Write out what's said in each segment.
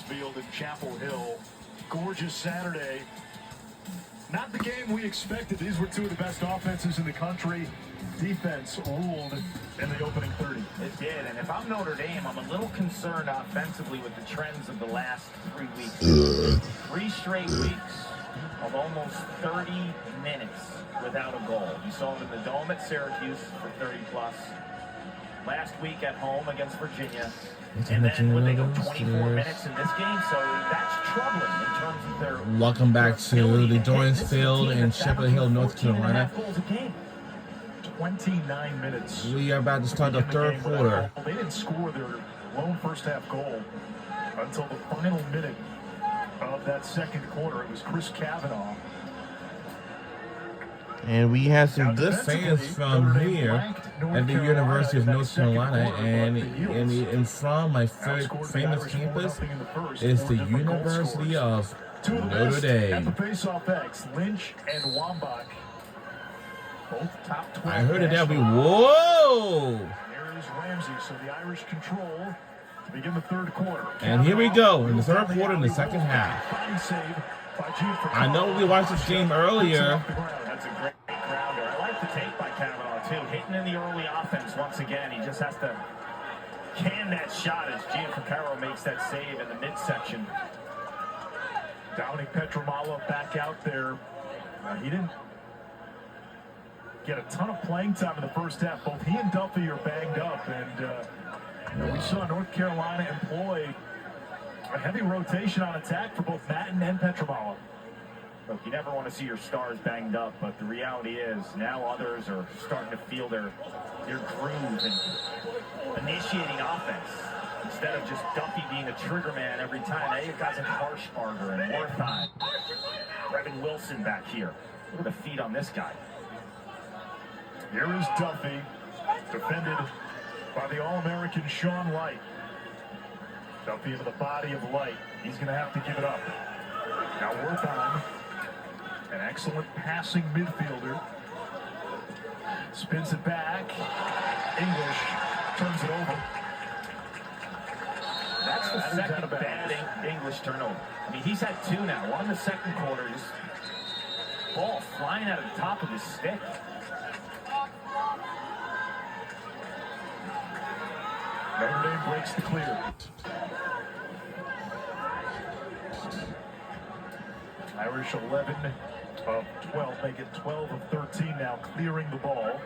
Field in Chapel Hill. Gorgeous Saturday. Not the game we expected. These were two of the best offenses in the country. Defense ruled in the opening 30. It did, and if I'm Notre Dame, I'm a little concerned offensively with the trends of the last 3 weeks. 3 straight weeks of almost 30 minutes without a goal. You saw it in the Dome at Syracuse for 30+. Last week at home against Virginia. And then when they go 24 minutes in this game, so that's troubling in terms of their... Welcome back to the Dorrance Field in Chapel Hill, North Carolina. 29 minutes. We are about to start the third quarter. They didn't score their lone first half goal until the final minute of that second quarter. It was Chris Kavanaugh. And we have some good fans from here at the University of North Carolina, and from my famous campus is the University of Notre Dame. At the face-off X, Lynch and Wambach, both top 12. I heard it that we. Whoa! Here's Ramsey, so the Irish control to begin the third quarter. And here we go in the third quarter in the second half. I know we watched this game earlier. That's a great grounder. I like the take by Kavanaugh, too. Hitting in the early offense once again. He just has to can that shot as Gianfrancaro makes that save in the midsection. Dominic Petromalo back out there. He didn't get a ton of playing time in the first half. Both he and Duffy are banged up, and we saw North Carolina employ a heavy rotation on attack for both Madden and Petromalo. Look, you never want to see your stars banged up, but the reality is now others are starting to feel their groove and initiating offense. Instead of just Duffy being a trigger man every time, now you've got some Harshbarger and Warthine. Brevin Wilson back here. Look at the feet on this guy. Here is Duffy, defended by the All-American Sean Light. Duffy into the body of Light. He's going to have to give it up. Now Warthine, an excellent passing midfielder. Spins it back. English turns it over. That's the second bad English turnover. I mean, he's had 2 now. One in the second quarter. Just ball flying out of the top of his stick. Notre Dame breaks the clear. Irish 11 of 12. They get 12 of 13 now, clearing the ball.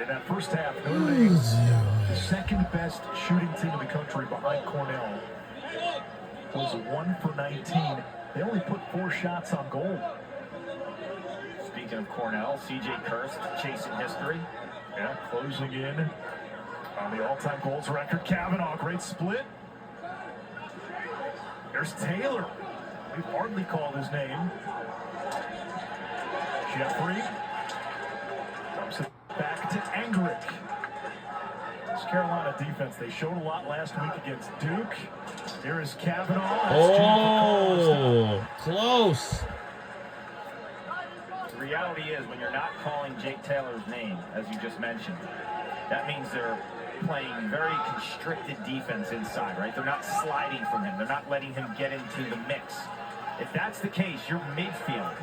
In that first half, Notre Dame, the second best shooting team in the country behind Cornell, was 1 for 19. They only put 4 shots on goal. Speaking of Cornell, C.J. Kirst chasing history. Yeah, closing in on the all-time goals record. Kavanaugh, great split. There's Taylor. We've hardly called his name. Jeffrey dumps it back to Engrick. This Carolina defense, they showed a lot last week against Duke. Here is Kavanaugh. Oh, close. The reality is, when you're not calling Jake Taylor's name, as you just mentioned, that means they're playing very constricted defense inside, right? They're not sliding from him. They're not letting him get into the mix. If that's the case, your midfield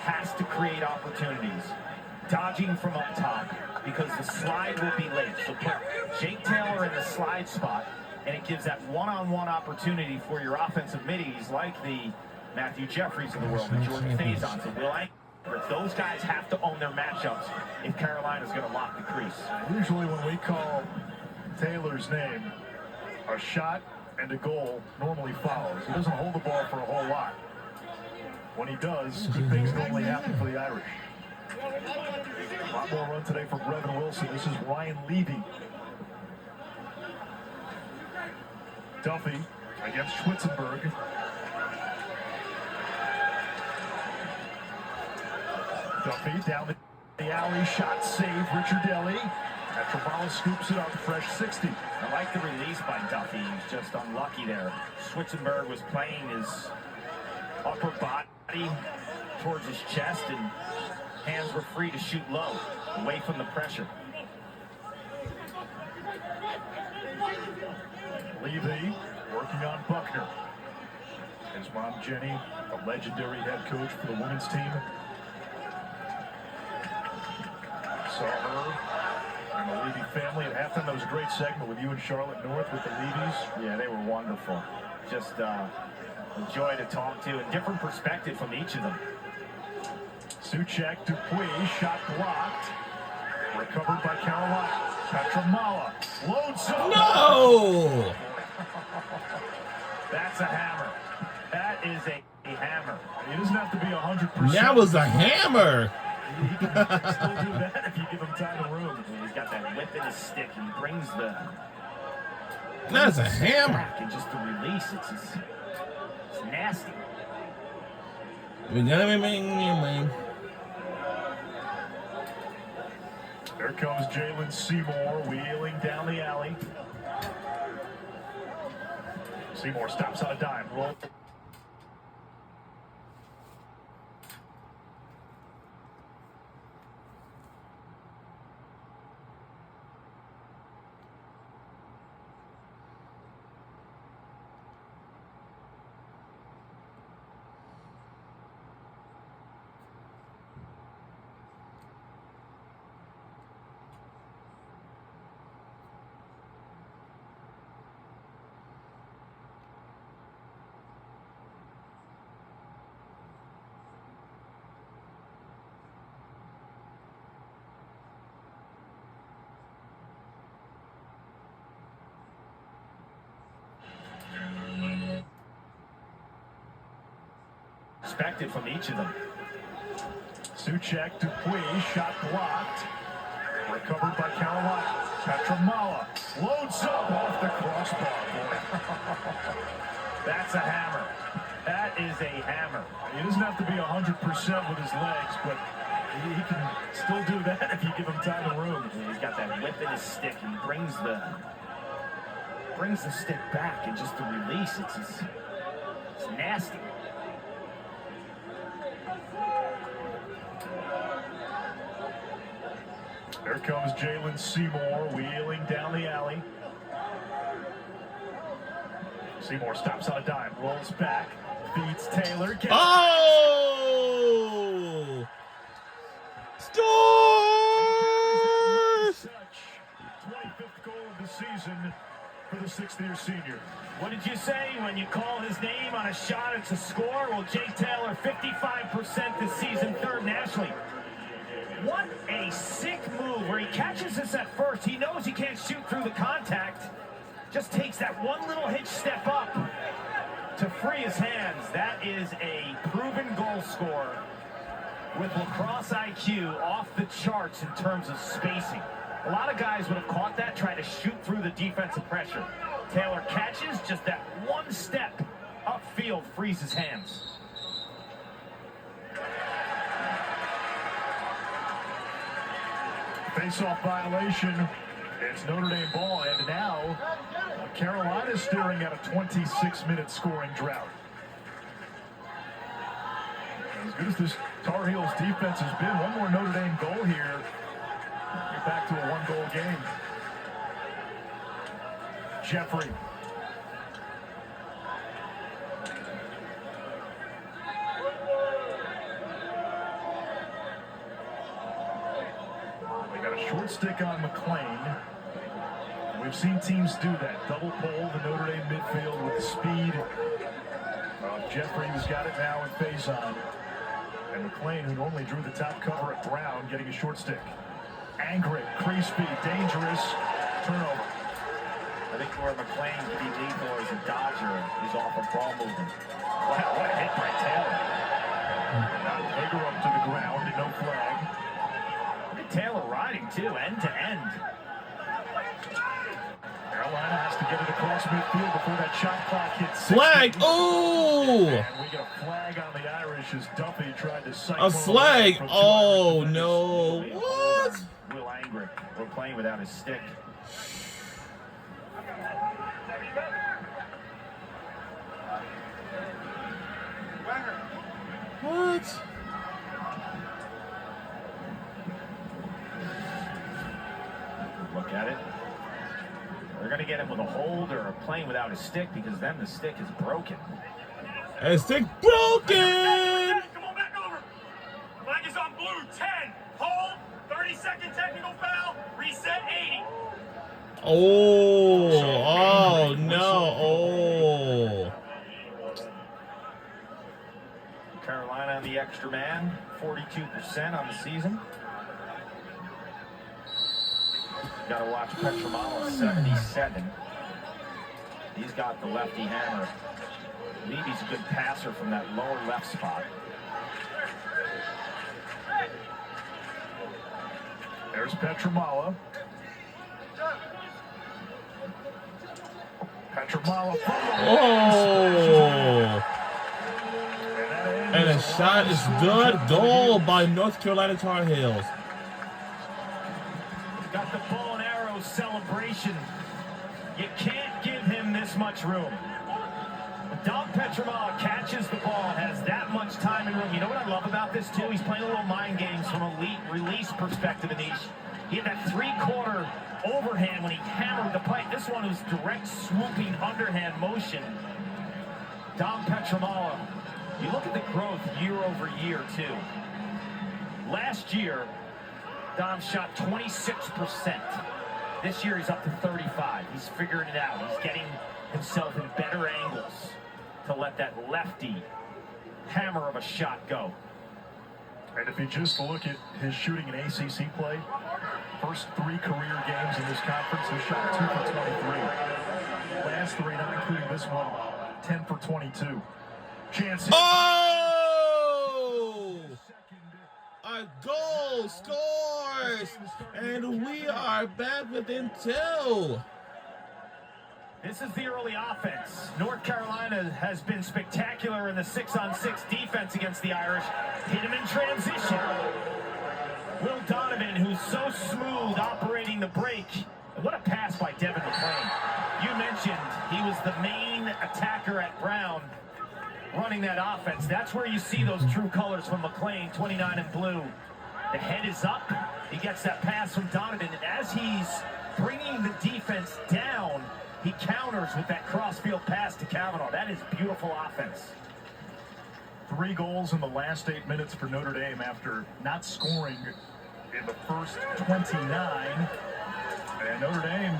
has to create opportunities, dodging from up top, because the slide will be late. So put Jake Taylor in the slide spot, and it gives that one-on-one opportunity for your offensive middies like the Matthew Jeffries of the world, the Jordan Faisons, the Will Anker. Those guys have to own their matchups if Carolina's going to lock the crease. Usually when we call Taylor's name, a shot and a goal normally follows. He doesn't hold the ball for a whole lot. When he does, good things normally happen for the Irish. A lot more run today from Brevin Wilson. This is Ryan Levy. Duffy against Schwitzenberg. Duffy down the alley, shot save, Richard Deli. Petromalo scoops it up, fresh 60. I like the release by Duffy. He's just unlucky there. Schwitzenberg was playing his upper body towards his chest, and hands were free to shoot low, away from the pressure. Levy working on Buckner. His mom, Jenny, a legendary head coach for the women's team. Saw her and the Levy family at halftime. That was a great segment with you and Charlotte North with the Levys. Yeah, they were wonderful. Just a joy to talk to, and different perspective from each of them. Soucek, Dupuis, shot blocked. Recovered by Carolina. Petramala loads up. No! That's a hammer. That is a hammer. He doesn't have to be 100%. That was a hammer. He can still do that if you give him time and room. He's got that whip in his stick, and he brings the... That's a hammer. Back, and just the release, it's nasty. There comes Jalen Seymour wheeling down the alley. Seymour stops on a dime. Roll. Expected from each of them. Soucek, Dupuis, shot blocked. Recovered by Carolina. Petramala loads up off the crossbar. That's a hammer. That is a hammer. He doesn't have to be 100% with his legs, but he can still do that if you give him time and room. He's got that whip in his stick, and he brings the stick back, and just the release, it's nasty. There comes Jalen Seymour wheeling down the alley. Seymour stops on a dime, rolls back, feeds Taylor. Oh! Scores! 25th goal of the season for the sixth-year senior. What did you say when you call his name on a shot? It's a score. Well, Jake Taylor, 55% this season, third nationally. What a sick move where he catches this at first. He knows he can't shoot through the contact. Just takes that one little hitch step up to free his hands. That is a proven goal scorer with lacrosse IQ off the charts in terms of spacing. A lot of guys would have caught that, trying to shoot through the defensive pressure. Taylor catches, just that one step upfield frees his hands. Face-off violation. It's Notre Dame ball, and now Carolina is staring at a 26-minute scoring drought. As good as this Tar Heels defense has been, one more Notre Dame goal here. Get back to a one-goal game. Jeffrey. They got a short stick on McLean. We've seen teams do that. Double pull the Notre Dame midfield with the speed. Jeffrey has got it now in face-on. And McLean, who normally drew the top cover at Brown, getting a short stick. Angrick, crease speed, dangerous. Turnover. I think where McLean could be lethal as a Dodger is off of ball movement. Wow, what a hit by Taylor. Now Hager up to the ground and no flag. Look at Taylor riding too, end to end. Carolina has to get it across midfield before that shot clock hits 60. Flag! Oh! And we get a flag on the Irish as Duffy tried to cycle. A flag! From Oh no! What? Will Angrick, we're playing without his stick. What? Look at it. They're going to get him with a hold or playing without his stick, because then the stick is broken. And the stick broken! Come on back over. Flag is on blue. 10. Hold. 30-second technical foul. Reset 80. Oh no! Oh. Carolina, the extra man, 42% on the season. Got to watch Petramala, 77. He's got the lefty hammer. I believe he's a good passer from that lower left spot. There's Petramala. Petramala. Oh! And a shot is good. Goal by North Carolina Tar Heels. Got the bow and arrow celebration. You can't give him this much room. Dom Petramala catches the ball, has that much time and room. You know what I love about this too? He's playing a little mind games from a release perspective, Anish. He had that three-quarter overhand when he hammered the pipe. This one was direct swooping underhand motion. Dom Petramala, you look at the growth year over year too. Last year, Dom shot 26%. This year he's up to 35. He's figuring it out. He's getting himself in better angles to let that lefty hammer of a shot go. And if you just look at his shooting in ACC play, first 3 career games in this conference, he shot 2 for 23. Last 3, not including this one, 10 for 22. Chance. Oh! A goal scores! And we are back within 2. This is the early offense. North Carolina has been spectacular in the 6-on-6 defense against the Irish. Hit him in transition. Will Donovan, who's so smooth operating the break. And what a pass by Devin McClain. You mentioned he was the main attacker at Brown running that offense. That's where you see those true colors from McClain, 29 in blue. The head is up. He gets that pass from Donovan. And as he's bringing the defense down, he counters with that crossfield pass to Kavanaugh. That is beautiful offense. 3 goals in the last 8 minutes for Notre Dame after not scoring in the first 29. And Notre Dame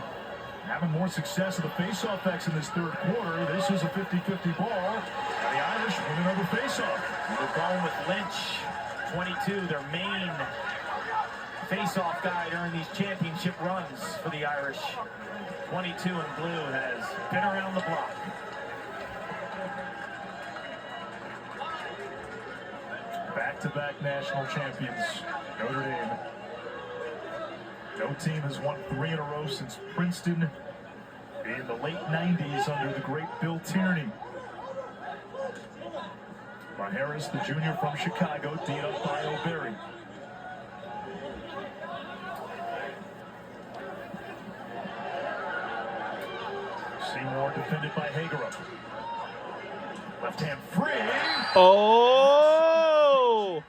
having more success in the faceoff X in this third quarter. This is a 50-50 ball. And the Irish win another faceoff. We're going with Lynch, 22, their main faceoff guy during these championship runs for the Irish. 22 in blue has been around the block. Back-to-back national champions, Notre Dame. No team has won 3 in a row since Princeton in the late 90s under the great Bill Tierney. Harris, the junior from Chicago, teed up by O'Berry. Seymour defended by Hagerup. Left hand free. Oh!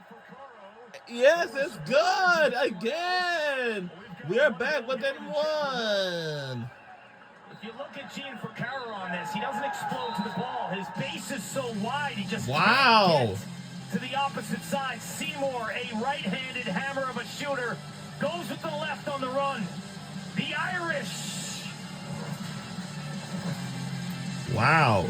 Yes, it's good again. We are back within 1. If you look at Gene Ficaro on this, he doesn't explode to the ball. His base is so wide, he just wow. Can't get to the opposite side. Seymour, a right-handed hammer of a shooter, goes with the left on the run. The Irish. Wow.